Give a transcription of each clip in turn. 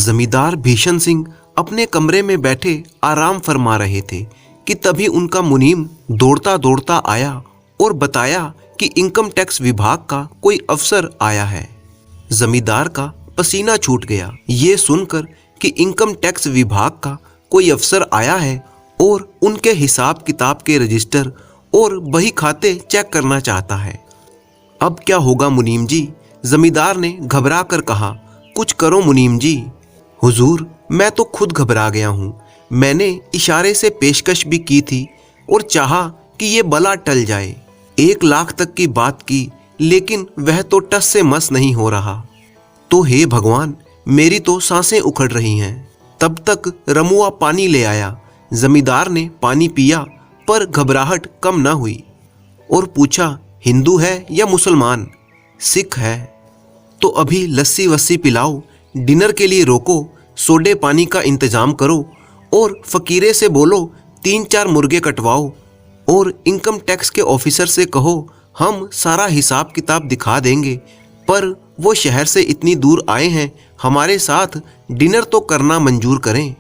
जमींदार भीषण सिंह अपने कमरे में बैठे आराम फरमा रहे थे कि तभी उनका मुनीम दौड़ता दौड़ता आया और बताया कि इनकम टैक्स विभाग का कोई अफसर आया है। जमींदार का पसीना छूट गया ये सुनकर कि इनकम टैक्स विभाग का कोई अफसर आया है और उनके हिसाब किताब के रजिस्टर और बही खाते चेक करना चाहता है। अब क्या होगा मुनीम जी? जमींदार ने घबरा कर कहा। कुछ करो मुनीम जी। हुजूर, मैं तो खुद घबरा गया हूँ। मैंने इशारे से पेशकश भी की थी और चाहा कि ये बला टल जाए। 1 लाख तक की बात की, लेकिन वह तो टस से मस नहीं हो रहा। तो हे भगवान, मेरी तो सांसें उखड़ रही हैं। तब तक रमुआ पानी ले आया। जमींदार ने पानी पिया पर घबराहट कम न हुई और पूछा, हिंदू है या मुसलमान? सिख है। तो अभी लस्सी वस्सी पिलाओ, डिनर के लिए रोको, सोडे पानी का इंतजाम करो और फकीरे से बोलो 3-4 मुर्गे कटवाओ और इनकम टैक्स के ऑफिसर से कहो हम सारा हिसाब किताब दिखा देंगे, पर वो शहर से इतनी दूर आए हैं, हमारे साथ डिनर तो करना मंजूर करें।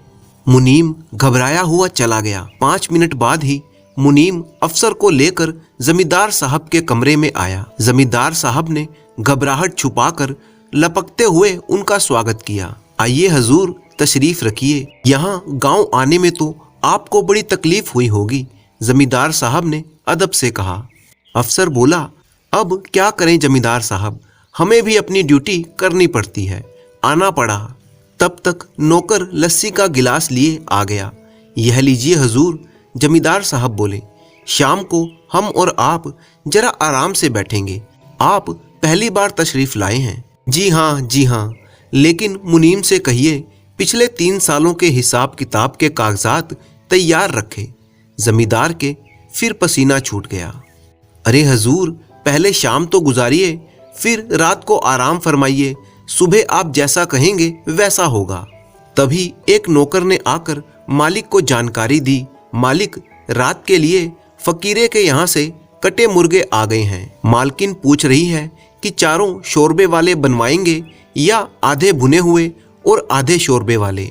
मुनीम घबराया हुआ चला गया। 5 मिनट बाद ही मुनीम अफसर को लेकर जमींदार साहब के कमरे में आया। जमींदार साहब ने घबराहट छुपाकर लपकते हुए उनका स्वागत किया। आइए हजूर, तशरीफ रखिए। यहाँ गांव आने में तो आपको बड़ी तकलीफ हुई होगी, जमींदार साहब ने अदब से कहा। अफसर बोला, अब क्या करें जमींदार साहब, हमें भी अपनी ड्यूटी करनी पड़ती है, आना पड़ा। तब तक नौकर लस्सी का गिलास लिए आ गया। यह लीजिए हजूर, जमींदार साहब बोले। शाम को हम और आप जरा आराम से बैठेंगे। आप पहली बार तशरीफ लाए हैं। जी हाँ, लेकिन मुनीम से कहिए पिछले 3 सालों के हिसाब किताब के कागजात तैयार रखे। जमींदार के फिर पसीना छूट गया। अरे हजूर, पहले शाम तो गुजारिए, फिर रात को आराम फरमाइए। सुबह आप जैसा कहेंगे वैसा होगा। तभी एक नौकर ने आकर मालिक को जानकारी दी, मालिक, रात के लिए फकीरे के यहाँ से कटे मुर्गे आ गए हैं। मालकिन पूछ रही है कि चारों शोरबे वाले बनवाएंगे या आधे भुने हुए और आधे शोरबे वाले।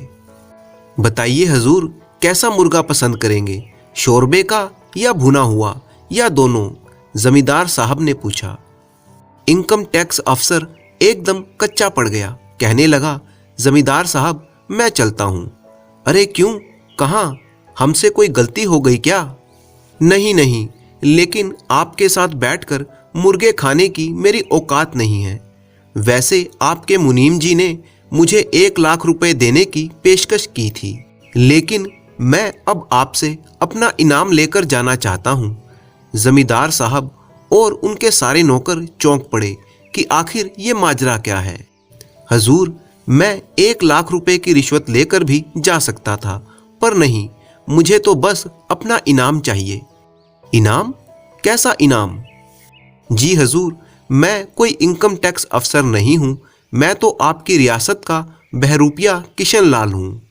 बताइए हजूर, कैसा मुर्गा पसंद करेंगे, शोरबे का या भुना हुआ या दोनों? जमींदार साहब ने पूछा। इनकम टैक्स अफसर एकदम कच्चा पड़ गया। कहने लगा, जमींदार साहब, मैं चलता हूँ। अरे क्यों? कहाँ? हमसे कोई गलती हो गई क्या? नहीं, लेकिन आपके साथ बैठकर मुर्गे खाने की मेरी औकात नहीं है। वैसे आपके मुनीम जी ने मुझे 1 लाख रुपए देने की पेशकश की थी, लेकिन मैं अब आपसे अपना इनाम लेकर जाना चाहता हूँ। जमींदार साहब और उनके सारे नौकर चौंक पड़े कि आखिर ये माजरा क्या है। हजूर, मैं 1 लाख रुपए की रिश्वत लेकर भी जा सकता था, पर नहीं, मुझे तो बस अपना इनाम चाहिए। इनाम? कैसा इनाम? जी हजूर, मैं कोई इनकम टैक्स अफसर नहीं हूँ, मैं तो आपकी रियासत का बहरूपिया किशन लाल हूँ।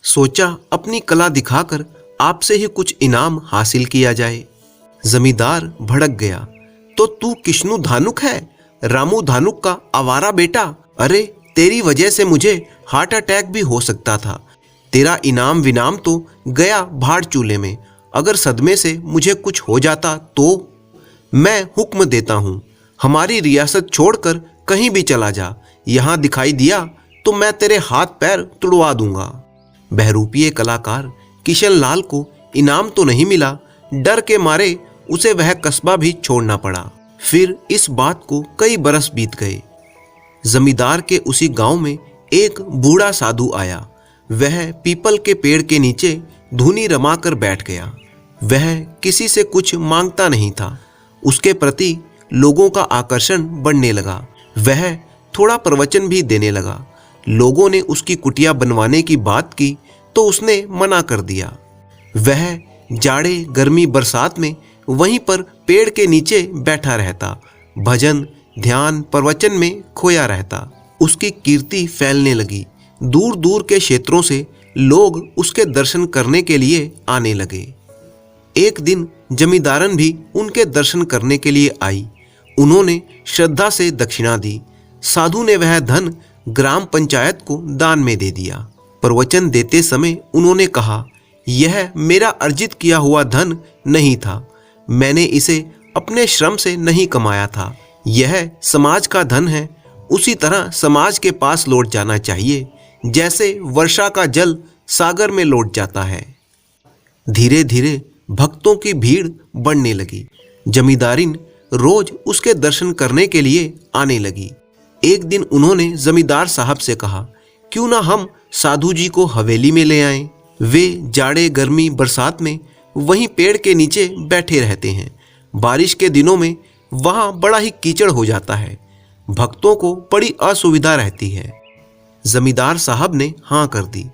सोचा अपनी कला दिखाकर आपसे ही कुछ इनाम हासिल किया जाए। जमींदार भड़क गया। तो तू किश्नू धानुक है, रामू धानुक का आवारा बेटा? अरे तेरी वजह से मुझे हार्ट अटैक भी हो सकता था। तेरा इनाम विनाम तो गया भाड़ चूल्हे में। अगर सदमे से मुझे कुछ हो जाता तो? मैं हुक्म देता हूँ, हमारी रियासत छोड़कर कहीं भी चला जा। यहाँ दिखाई दिया तो मैं तेरे हाथ पैर तुड़वा दूंगा। बहरूपीय कलाकार किशन लाल को इनाम तो नहीं मिला, डर के मारे उसे वह कस्बा भी छोड़ना पड़ा। फिर इस बात को कई बरस बीत गए। जमींदार के उसी गांव में एक बूढ़ा साधु आया। वह पीपल के पेड़ के नीचे धुनी रमाकर बैठ गया। वह किसी से कुछ मांगता नहीं था। उसके प्रति लोगों का आकर्षण बढ़ने लगा। वह थोड़ा प्रवचन भी देने लगा। लोगों ने उसकी कुटिया बनवाने की बात की तो उसने मना कर दिया। वह जाड़े, गर्मी, बरसात में वहीं पर पेड़ के नीचे बैठा रहता, भजन, ध्यान, प्रवचन में खोया रहता। उसकी कीर्ति फैलने लगी। दूर दूर के क्षेत्रों से लोग उसके दर्शन करने के लिए आने लगे। एक दिन जमींदारन भी उनके दर्शन करने के लिए आई। उन्होंने श्रद्धा से दक्षिणा दी। साधु ने वह धन ग्राम पंचायत को दान में दे दिया। प्रवचन देते समय उन्होंने कहा, यह मेरा अर्जित किया हुआ धन नहीं था, मैंने इसे अपने श्रम से नहीं कमाया था, यह समाज का धन है। उसी तरह समाज के पास लौट जाना चाहिए जैसे वर्षा का जल सागर में लौट जाता है। धीरे धीरे भक्तों की भीड़ बढ़ने लगी। जमींदारिन रोज उसके दर्शन करने के लिए आने लगी। एक दिन उन्होंने जमींदार साहब से कहा, क्यों ना हम साधु जी को हवेली में ले आएं। वे जाड़े गर्मी बरसात में वहीं पेड़ के नीचे बैठे रहते हैं। बारिश के दिनों में वहां बड़ा ही कीचड़ हो जाता है, भक्तों को बड़ी असुविधा रहती है। जमींदार साहब ने हाँ कर दी।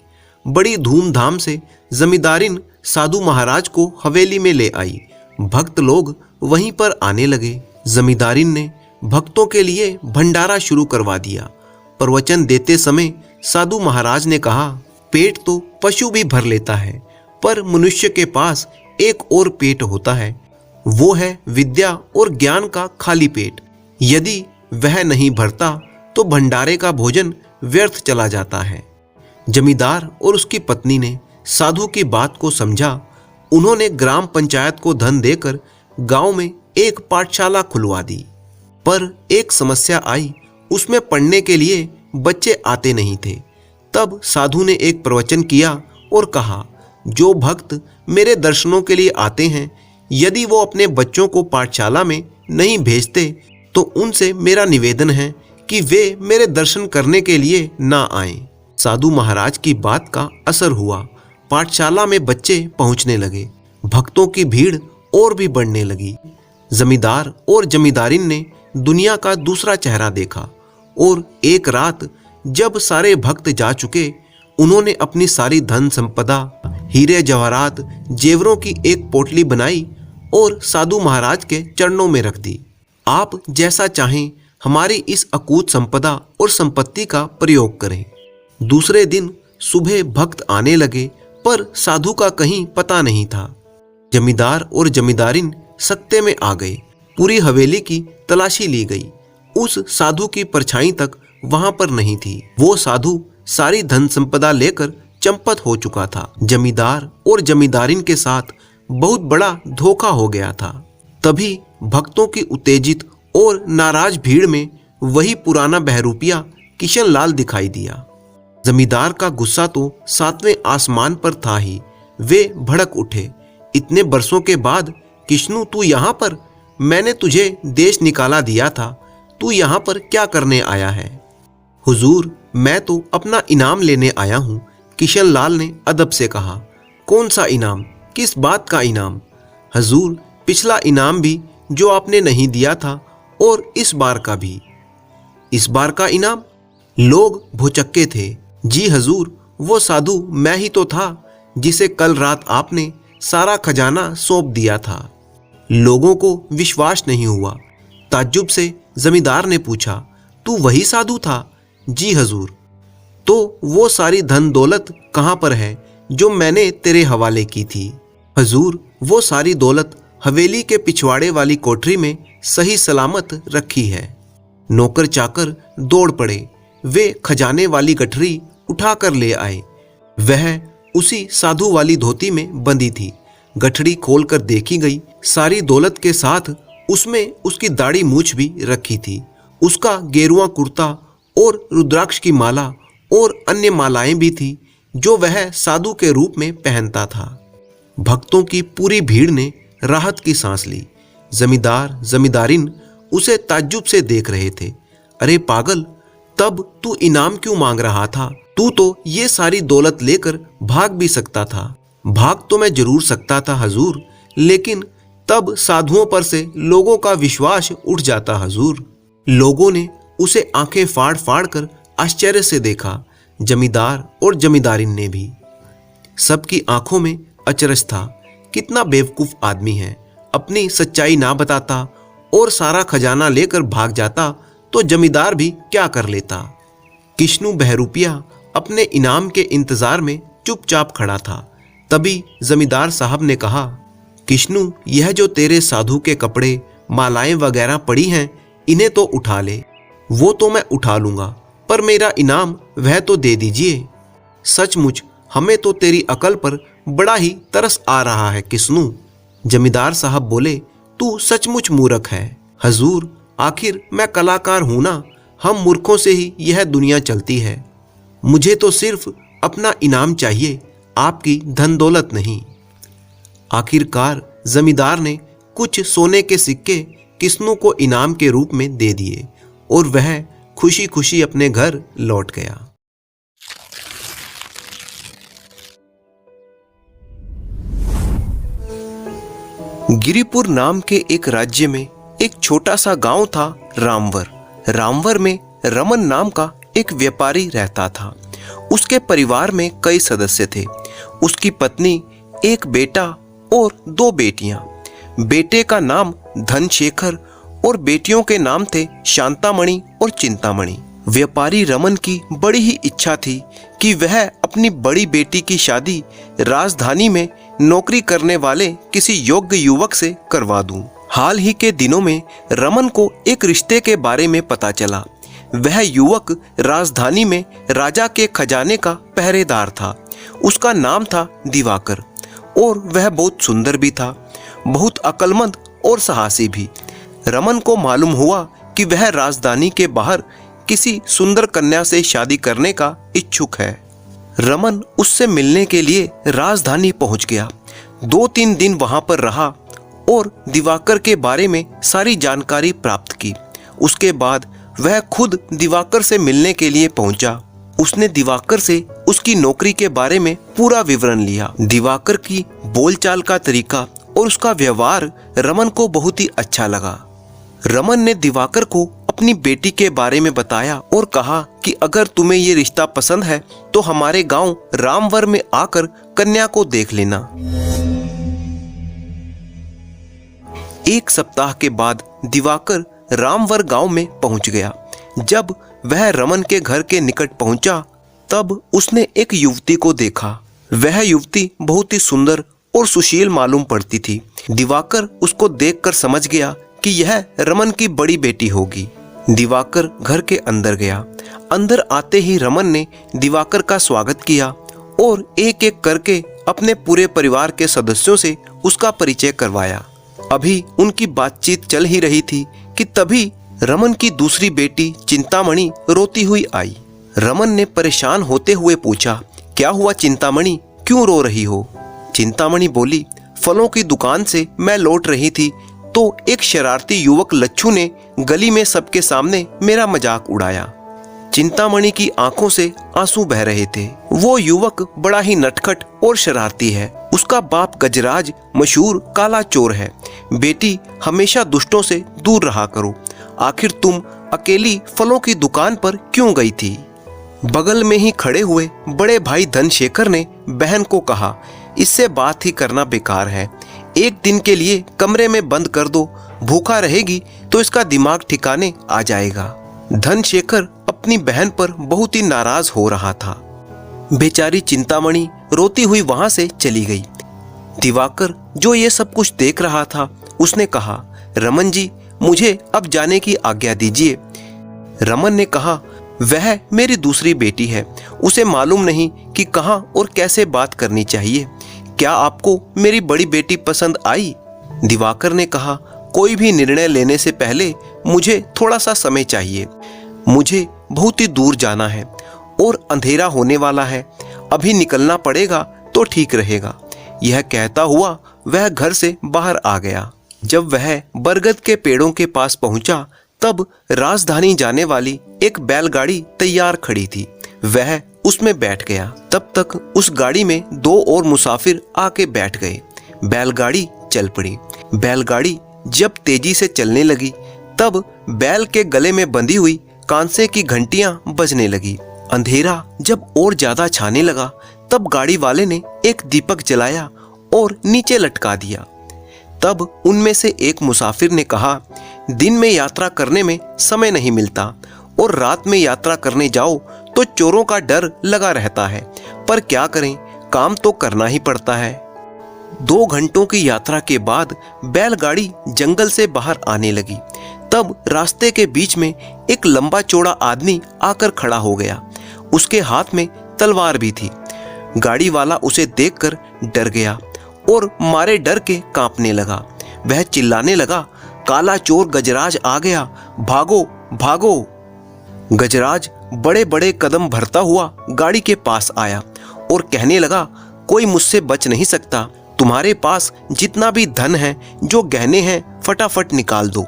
बड़ी धूमधाम से जमींदारिन साधु महाराज को हवेली में ले आई। भक्त लोग वहीं पर आने लगे। जमींदारिन ने भक्तों के लिए भंडारा शुरू करवा दिया। प्रवचन देते समय साधु महाराज ने कहा, पेट तो पशु भी भर लेता है, पर मनुष्य के पास एक और पेट होता है, वो है विद्या और ज्ञान का खाली पेट। यदि वह नहीं भरता तो भंडारे का भोजन व्यर्थ चला जाता है। जमींदार और उसकी पत्नी ने साधु की बात को समझा। उन्होंने ग्राम पंचायत को धन देकर गांव में एक पाठशाला खुलवा दी। पर एक समस्या आई, उसमें पढ़ने के लिए बच्चे आते नहीं थे। तब साधु ने एक प्रवचन किया और कहा, जो भक्त मेरे दर्शनों के लिए आते हैं, यदि वो अपने बच्चों को पाठशाला में नहीं भेजते तो उनसे मेरा निवेदन है कि वे मेरे दर्शन करने के लिए ना आएं। साधु महाराज की बात का असर हुआ। पाठशाला में बच्चे पहुंचने लगे। भक्तों की भीड़ और भी बढ़ने लगी। जमींदार और जमींदारिन ने दुनिया का दूसरा चेहरा देखा और एक रात जब सारे भक्त जा चुके, उन्होंने अपनी सारी धन संपदा, हीरे जवाहरात, जेवरों की एक पोटली बनाई और साधु महाराज के चरणों में रख दी। आप जैसा चाहें हमारी इस अकूत संपदा और संपत्ति का प्रयोग करें। दूसरे दिन सुबह भक्त आने लगे, पर साधु का कहीं पता नहीं था। जमींदार और जमींदारिन सत्ते में आ गए। पूरी हवेली की तलाशी ली गई। उस साधु की परछाई तक वहां पर नहीं थी। वो साधु सारी धन संपदा लेकर चंपत हो चुका था। जमींदार और जमींदारिन के साथ बहुत बड़ा धोखा हो गया था। तभी भक्तों की उत्तेजित और नाराज भीड़ में वही पुराना बहरूपिया किशन लाल दिखाई दिया। जमींदार का गुस्सा तो 7वें आसमान पर था ही। वे भड़क उठे, इतने बरसों के बाद किशनु, तू यहाँ पर? मैंने तुझे देश निकाला दिया था, तू यहाँ पर क्या करने आया है? हुजूर, मैं तो अपना इनाम लेने आया हूँ, किशन लाल ने अदब से कहा। कौन सा इनाम? किस बात का इनाम? हुजूर, पिछला इनाम भी जो आपने नहीं दिया था और इस बार का भी। इस बार का इनाम? लोग भौचक्के थे। जी हुजूर, वो साधु मैं ही तो था जिसे कल रात आपने सारा खजाना सौंप दिया था। लोगों को विश्वास नहीं हुआ। ताज्जुब से जमींदार ने पूछा, तू वही साधु था? जी हुजूर। तो वो सारी धन दौलत कहाँ पर है जो मैंने तेरे हवाले की थी? हुजूर, वो सारी दौलत हवेली के पिछवाड़े वाली कोठरी में सही सलामत रखी है। नौकर चाकर दौड़ पड़े। वे खजाने वाली गठरी उठाकर ले आए। वह उसी साधु वाली धोती में बंधी थी। गठरी खोलकर देखी गई। सारी दौलत के साथ उसमें उसकी दाढ़ी मूछ भी रखी थी। उसका गेरुआ कुर्ता और रुद्राक्ष की माला और अन्य मालाएं भी थी जो वह साधु के रूप में पहनता था। भक्तों की पूरी भीड़ ने राहत की सांस ली। जमींदार जमींदारिन उसे ताज्जुब से देख रहे थे। अरे पागल, तब तू इनाम क्यों मांग रहा था? तू तो ये सारी दौलत लेकर भाग भी सकता था। भाग तो मैं जरूर सकता था हुजूर, लेकिन तब साधुओं पर से लोगों का विश्वास उठ जाता हुजूर। लोगों ने उसे आंखें फाड़ फाड़ कर आश्चर्य से देखा। जमींदार और जमींदारिन ने भी। सबकी आंखों में अचरज था। कितना बेवकूफ आदमी है, अपनी सच्चाई ना बताता और सारा खजाना लेकर भाग जाता तो जमींदार भी क्या कर लेता। किशनु बहरूपिया अपने इनाम के इंतजार में चुपचाप खड़ा था। तभी जमींदार साहब ने कहा, किशनु, यह जो तेरे साधु के कपड़े, मालाएं वगैरह पड़ी हैं, इन्हें तो उठा ले। वो तो मैं उठा लूंगा, पर मेरा इनाम वह तो दे दीजिए। सचमुच हमें तो तेरी अकल पर बड़ा ही तरस आ रहा है किस्नू। जमींदार साहब बोले, तू सचमुच मूर्ख है। हजूर, आखिर मैं कलाकार हूं ना, हम मूर्खों से ही यह दुनिया चलती है। मुझे तो सिर्फ अपना इनाम चाहिए, आपकी धन दौलत नहीं। आखिरकार जमींदार ने कुछ सोने के सिक्के किस्नू को इनाम के रूप में दे दिए और वह खुशी खुशी अपने घर लौट गया। गिरिपुर नाम के एक राज्य में एक छोटा सा गांव था, रामवर। रामवर में रमन नाम का एक व्यापारी रहता था। उसके परिवार में कई सदस्य थे। उसकी पत्नी, एक बेटा और 2 बेटियां। बेटे का नाम धनशेखर और बेटियों के नाम थे शांतामणि और चिंतामणि। व्यापारी रमन की बड़ी ही इच्छा थी कि वह अपनी बड़ी बेटी की शादी राजधानी में नौकरी करने वाले किसी योग्य युवक से करवा दूं। हाल ही के दिनों में रमन को एक रिश्ते के बारे में पता चला। वह युवक राजधानी में राजा के खजाने का पहरेदार था। उसका नाम था दिवाकर और वह बहुत सुंदर भी था, बहुत अक्लमंद और साहसी भी। रमन को मालूम हुआ कि वह राजधानी के बाहर किसी सुंदर कन्या से शादी करने का इच्छुक है। रमन उससे मिलने के लिए राजधानी पहुंच गया। 2-3 दिन वहां पर रहा और दिवाकर के बारे में सारी जानकारी प्राप्त की। उसके बाद वह खुद दिवाकर से मिलने के लिए पहुंचा। उसने दिवाकर से उसकी नौकरी के बारे में पूरा विवरण लिया। दिवाकर की बोलचाल का तरीका और उसका व्यवहार रमन को बहुत ही अच्छा लगा। रमन ने दिवाकर को अपनी बेटी के बारे में बताया और कहा कि अगर तुम्हें ये रिश्ता पसंद है तो हमारे गांव रामवर में आकर कन्या को देख लेना। 1 सप्ताह के बाद दिवाकर रामवर गांव में पहुंच गया। जब वह रमन के घर के निकट पहुंचा तब उसने एक युवती को देखा। वह युवती बहुत ही सुंदर और सुशील मालूम पड़ती थी। दिवाकर उसको देखकर समझ गया कि यह रमन की बड़ी बेटी होगी। दिवाकर घर के अंदर गया। अंदर आते ही रमन ने दिवाकर का स्वागत किया और एक एक करके अपने पूरे परिवार के सदस्यों से उसका परिचय करवाया। अभी उनकी बातचीत चल ही रही थी कि तभी रमन की दूसरी बेटी चिंतामणि रोती हुई आई। रमन ने परेशान होते हुए पूछा, क्या हुआ चिंतामणि, क्यों रो रही हो? चिंतामणि बोली, फलों की दुकान से मैं लौट रही थी तो एक शरारती युवक लच्छू ने गली में सबके सामने मेरा मजाक उड़ाया। चिंतामणि की आंखों से आंसू बह रहे थे। वो युवक बड़ा ही नटखट और शरारती है। उसका बाप गजराज मशहूर काला चोर है। बेटी, हमेशा दुष्टों से दूर रहा करो। आखिर तुम अकेली फलों की दुकान पर क्यों गई थी? बगल में ही खड़े हुए बड़े भाई धनशेखर ने बहन को कहा, इससे बात ही करना बेकार है। एक दिन के लिए कमरे में बंद कर दो, भूखा रहेगी तो इसका दिमाग ठिकाने आ जाएगा। धनशेखर अपनी बहन पर बहुत ही नाराज हो रहा था। बेचारी चिंतामणि रोती हुई वहां से चली गई। दिवाकर जो ये सब कुछ देख रहा था, उसने कहा, रमन जी, मुझे अब जाने की आज्ञा दीजिए। रमन ने कहा, वह मेरी दूसरी बेटी है, उसे मालूम नहीं कि कहां और कैसे बात करनी चाहिए। क्या आपको मेरी बड़ी बेटी पसंद आई? दिवाकर ने कहा, कोई भी निर्णय लेने से पहले मुझे थोड़ा सा समय चाहिए। मुझे बहुत ही दूर जाना है और अंधेरा होने वाला है। अभी निकलना पड़ेगा तो ठीक रहेगा। यह कहता हुआ वह घर से बाहर आ गया। जब वह बरगद के पेड़ों के पास पहुंचा तब राजधानी जाने वाली एक बैलगाड़ी तैयार खड़ी थी। वह उसमें बैठ गया। तब तक उस गाड़ी में 2 और मुसाफिर आके बैठ गए। बैलगाड़ी चल पड़ी। बैलगाड़ी जब तेजी से चलने लगी तब बैल के गले में बंधी हुई कांसे की घंटियां बजने लगी। अंधेरा जब और ज्यादा छाने लगा तब गाड़ी वाले ने एक दीपक जलाया और नीचे लटका दिया। तब उनमें से एक मुसाफिर ने कहा, दिन में यात्रा करने में समय नहीं मिलता और रात में यात्रा करने जाओ तो चोरों का डर लगा रहता है, पर क्या करें, काम तो करना ही पड़ता है। 2 घंटों की यात्रा के बाद बैलगाड़ी जंगल से बाहर आने लगी। तब रास्ते के बीच में एक लंबा चौड़ा आदमी आकर खड़ा हो गया। उसके हाथ में तलवार भी थी। गाड़ी वाला उसे देखकर डर गया और मारे डर के कांपने लगा। वह चिल्लाने लगा, काला चोर गजराज आ गया, भागो भागो। गजराज बड़े बड़े कदम भरता हुआ गाड़ी के पास आया और कहने लगा, कोई मुझसे बच नहीं सकता। तुम्हारे पास जितना भी धन है, जो गहने हैं, फटाफट निकाल दो।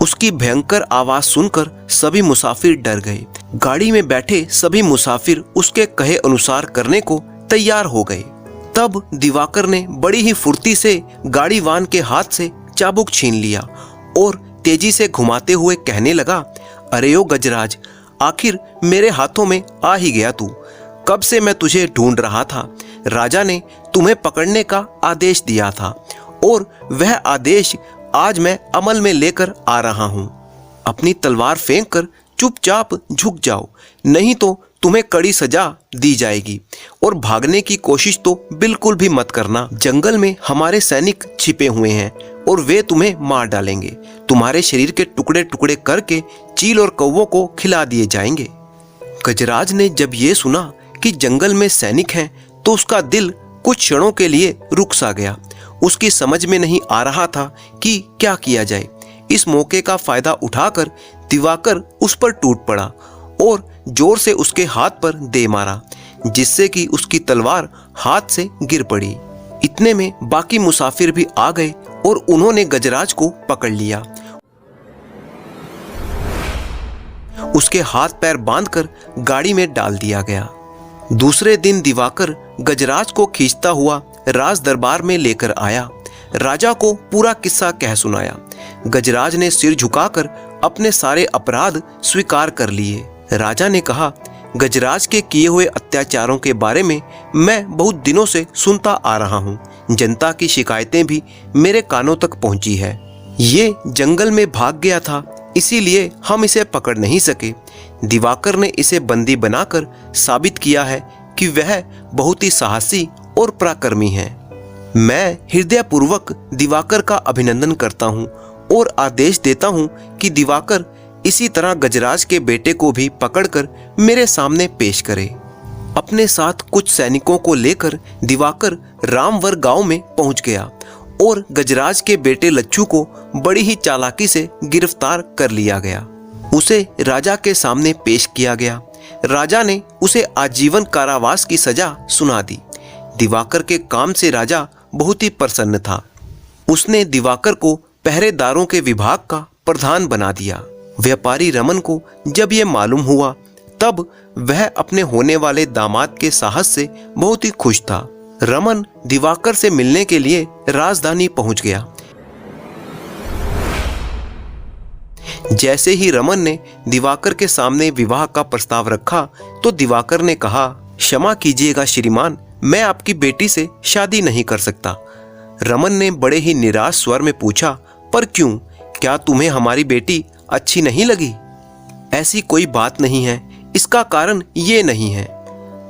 उसकी भयंकर आवाज सुनकर सभी मुसाफिर डर गए। गाड़ी में बैठे सभी मुसाफिर उसके कहे अनुसार करने को तैयार हो गए। तब दिवाकर ने बड़ी ही फुर्ती से गाड़ी वान के हाथ से चाबुक छीन लिया और तेजी से घुमाते हुए कहने लगा, अरे ओ गजराज, आखिर मेरे हाथों में आ ही गया तू। कब से मैं तुझे ढूंढ रहा था। राजा ने तुम्हें पकड़ने का आदेश दिया था और वह आदेश आज मैं अमल में लेकर आ रहा हूं। अपनी तलवार फेंक कर चुपचाप झुक जाओ, नहीं तो तुम्हें कड़ी सजा दी जाएगी। और भागने की कोशिश तो बिल्कुल भी मत करना। जंगल में हमारे सैनिक छिपे हुए हैं और वे तुम्हें मार डालेंगे। तुम्हारे शरीर के टुकड़े टुकड़े करके चील और कौवों को खिला दिए जाएंगे। गजराज ने जब ये सुना कि जंगल में सैनिक हैं तो उसका दिल कुछ क्षणों के लिए रुक सा गया। उसकी समझ में नहीं आ रहा था कि क्या किया जाए। इस मौके का फायदा उठाकर दिवाकर उस पर टूट पड़ा और जोर से उसके हाथ पर दे मारा, जिससे कि उसकी तलवार हाथ से गिर पड़ी। इतने में बाकी मुसाफिर भी आ गए और उन्होंने गजराज को पकड़ लिया। उसके हाथ पैर बांधकर गाड़ी में डाल दिया गया। दूसरे दिन दिवाकर गजराज को खींचता हुआ राज दरबार में लेकर आया। राजा को पूरा किस्सा कह सुनाया। गजराज ने सिर झुकाकर अपने सारे अपराध स्वीकार कर लिए। राजा ने कहा, गजराज के किए हुए अत्याचारों के बारे में मैं बहुत दिनों से सुनता आ रहा हूँ। जनता की शिकायतें भी मेरे कानों तक पहुंची है। ये जंगल में भाग गया था, इसीलिए हम इसे पकड़ नहीं सके। दिवाकर ने इसे बंदी बनाकर साबित किया है कि वह बहुत ही साहसी और पराक्रमी है। मैं हृदयपूर्वक दिवाकर का अभिनंदन करता हूँ और आदेश देता हूँ कि दिवाकर इसी तरह गजराज के बेटे को भी पकड़कर मेरे सामने पेश करे। अपने साथ कुछ सैनिकों को लेकर दिवाकर रामवर गांव में पहुंच गया और गजराज के बेटे लच्छू को बड़ी ही चालाकी से गिरफ्तार कर लिया गया। उसे राजा के सामने पेश किया गया। राजा ने उसे आजीवन कारावास की सजा सुना दी। दिवाकर के काम से राजा बहुत ही प्रसन्न था। उसने दिवाकर को पहरेदारों के विभाग का प्रधान बना दिया। व्यापारी रमन को जब यह मालूम हुआ तब वह अपने होने वाले दामाद के साहस से बहुत ही खुश था। रमन दिवाकर से मिलने के लिए राजधानी पहुंच गया। जैसे ही रमन ने दिवाकर के सामने विवाह का प्रस्ताव रखा तो दिवाकर ने कहा, क्षमा कीजिएगा श्रीमान, मैं आपकी बेटी से शादी नहीं कर सकता। रमन ने बड़े ही निराश स्वर में पूछा, पर क्यों? क्या तुम्हें हमारी बेटी अच्छी नहीं लगी? ऐसी कोई बात नहीं है, इसका कारण ये नहीं है।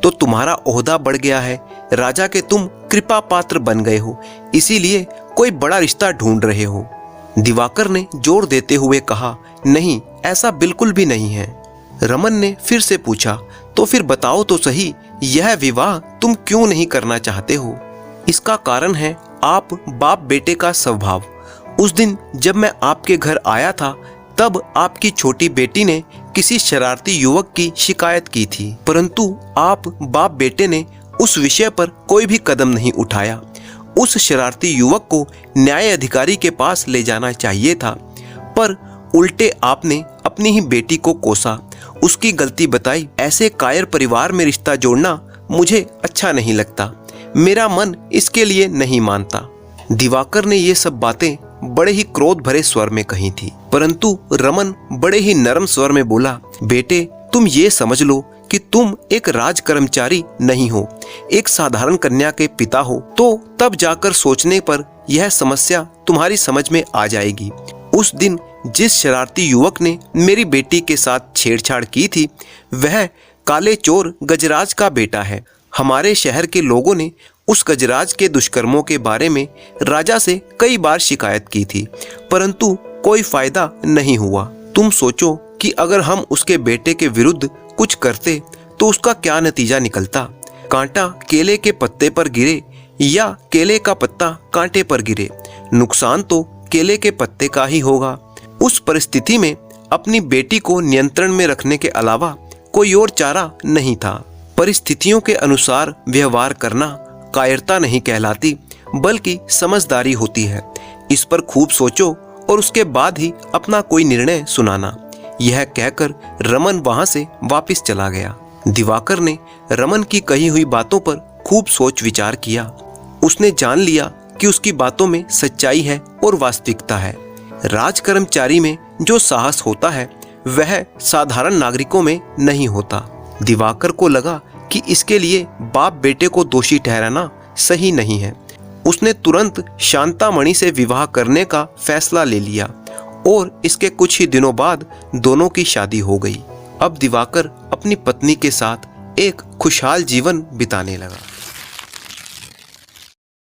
तो तुम्हारा ओहदा बढ़ गया है, राजा के तुम कृपा पात्र बन गए हो, इसीलिए कोई बड़ा रिश्ता ढूंढ रहे हो। दिवाकर ने जोर देते हुए कहा, नहीं, ऐसा बिल्कुल भी नहीं है। रमन ने फिर से पूछा, तो फिर बताओ तो सही, यह विवाह तुम क्यों नहीं करना चाहते हो? इसका कारण है आप बाप बेटे का स्वभाव। उस दिन जब मैं आपके घर आया था तब आपकी छोटी बेटी ने किसी शरारती युवक की शिकायत की थी, परंतु आप बाप बेटे ने उस विषय पर कोई भी कदम नहीं उठाया। उस शरारती युवक को न्याय अधिकारी के पास ले जाना चाहिए था, पर उल्टे आपने अपनी ही बेटी को कोसा, उसकी गलती बताई। ऐसे कायर परिवार में रिश्ता जोड़ना मुझे अच्छा नहीं लगता। मेरा मन इसके लिए नहीं मानता। दिवाकर ने ये सब बातें बड़े ही क्रोध भरे स्वर में कही थी, परंतु रमन बड़े ही नरम स्वर में बोला, बेटे तुम ये समझ लो कि तुम एक राज कर्मचारी नहीं हो, एक साधारण कन्या के पिता हो, तो तब जाकर सोचने पर यह समस्या तुम्हारी समझ में आ जाएगी। उस दिन जिस शरारती युवक ने मेरी बेटी के साथ छेड़छाड़ की थी वह काले चोर गजराज का बेटा है। हमारे शहर के लोगों ने उस गजराज के दुष्कर्मों के बारे में राजा से कई बार शिकायत की थी, परंतु कोई फायदा नहीं हुआ। तुम सोचो कि अगर हम उसके बेटे के विरुद्ध कुछ करते तो उसका क्या नतीजा निकलता। कांटा केले के पत्ते पर गिरे या केले का पत्ता कांटे पर गिरे, नुकसान तो केले के पत्ते का ही होगा। उस परिस्थिति में अपनी बेटी को नियंत्रण में रखने के अलावा कोई और चारा नहीं था। परिस्थितियों के अनुसार व्यवहार करना कायरता नहीं कहलाती, बल्कि समझदारी होती है। इस पर खूब सोचो और उसके बाद ही अपना कोई निर्णय सुनाना। यह कहकर रमन वहां से वापस चला गया। दिवाकर ने रमन की कही हुई बातों पर खूब सोच विचार किया। उसने जान लिया कि उसकी बातों में सच्चाई है और वास्तविकता है। राज कर्मचारी में जो साहस होता है वह साधारण नागरिकों में नहीं होता। दिवाकर को लगा कि इसके लिए बाप बेटे को दोषी ठहराना सही नहीं है। उसने तुरंत शांतामणि से विवाह करने का फैसला ले लिया और इसके कुछ ही दिनों बाद दोनों की शादी हो गई। अब दिवाकर अपनी पत्नी के साथ एक खुशहाल जीवन बिताने लगा।